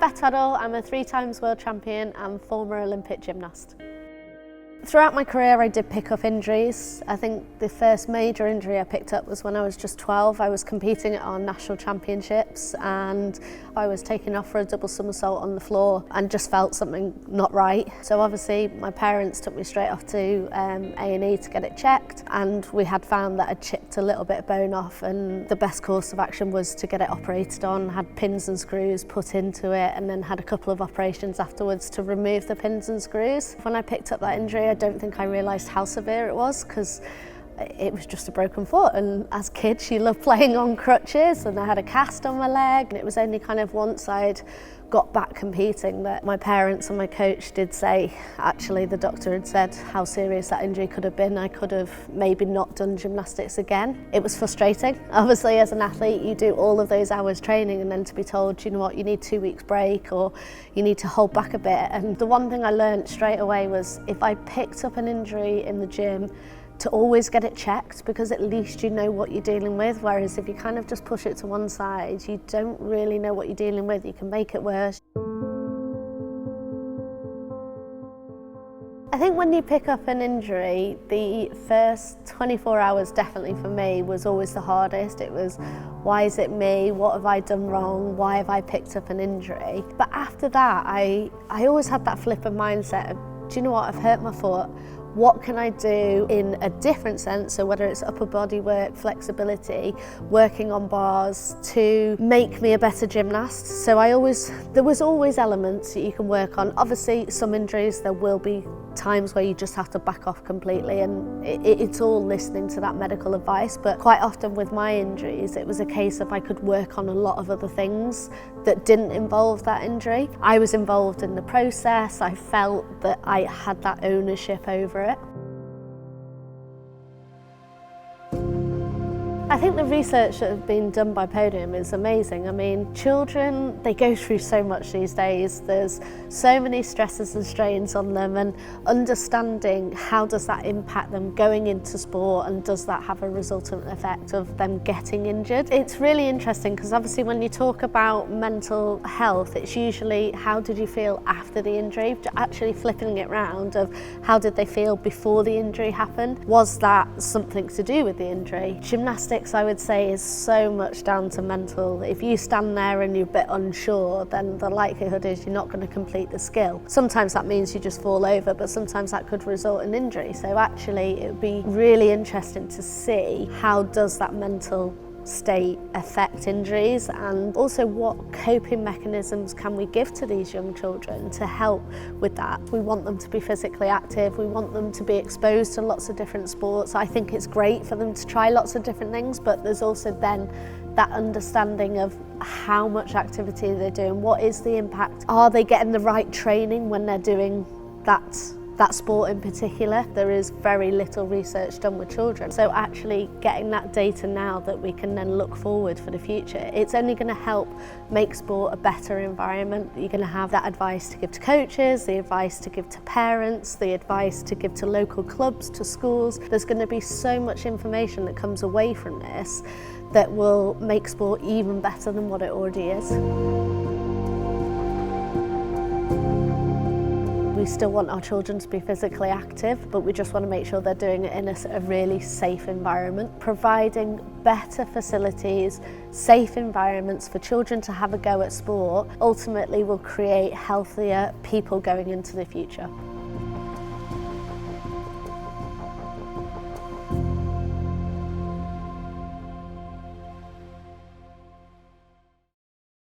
Beth Tweddle. I'm a 3 times world champion and former Olympic gymnast. Throughout my career I did pick up injuries. I think the first major injury I picked up was when I was just 12. I was competing at our national championships and I was taken off for a double somersault on the floor and just felt something not right. So obviously my parents took me straight off to A&E to get it checked, and we had found that I'd chipped a little bit of bone off, and the best course of action was to get it operated on. Had pins and screws put into it and then had a couple of operations afterwards to remove the pins and screws. When I picked up that injury, I don't think I realised how severe it was because it was just a broken foot, and as kids you love playing on crutches, and I had a cast on my leg, and it was only kind of once I'd got back competing that my parents and my coach did say, actually the doctor had said how serious that injury could have been. I could have maybe not done gymnastics again. It was frustrating. Obviously as an athlete you do all of those hours training and then to be told, you know what, you need 2 weeks break or you need to hold back a bit. And the one thing I learned straight away was if I picked up an injury in the gym, to always get it checked, because at least you know what you're dealing with, whereas if you kind of just push it to one side, you don't really know what you're dealing with. You can make it worse. I think when you pick up an injury, the first 24 hours definitely for me was always the hardest. It was, why is it me? What have I done wrong? Why have I picked up an injury? But after that, I always had that flip of mindset of, do you know what, I've hurt my foot. What can I do in a different sense, so whether it's upper body work, flexibility, working on bars, to make me a better gymnast. So there was always elements that you can work on. Obviously some injuries there will be times where you just have to back off completely, and it's all listening to that medical advice, but quite often with my injuries it was a case of I could work on a lot of other things that didn't involve that injury. I was involved in the process. I felt that I had that ownership over it. I think the research that has been done by Podium is amazing. I mean, children, they go through so much these days. There's so many stresses and strains on them, and understanding how does that impact them going into sport, and does that have a resultant effect of them getting injured. It's really interesting because obviously when you talk about mental health, it's usually how did you feel after the injury, actually flipping it round of how did they feel before the injury happened. Was that something to do with the injury? Gymnastics, I would say, is so much down to mental. If you stand there and you're a bit unsure, then the likelihood is you're not going to complete the skill. Sometimes that means you just fall over, but sometimes that could result in injury. So actually it would be really interesting to see how does that mental state affect injuries, and also what coping mechanisms can we give to these young children to help with that. We want them to be physically active, we want them to be exposed to lots of different sports. I think it's great for them to try lots of different things, but there's also then that understanding of how much activity they're doing, what is the impact, are they getting the right training when they're doing that sport in particular. There is very little research done with children. So actually getting that data now that we can then look forward for the future, it's only going to help make sport a better environment. You're going to have that advice to give to coaches, the advice to give to parents, the advice to give to local clubs, to schools. There's going to be so much information that comes away from this that will make sport even better than what it already is. We still want our children to be physically active, but we just want to make sure they're doing it in a really safe environment. Providing better facilities, safe environments for children to have a go at sport ultimately will create healthier people going into the future.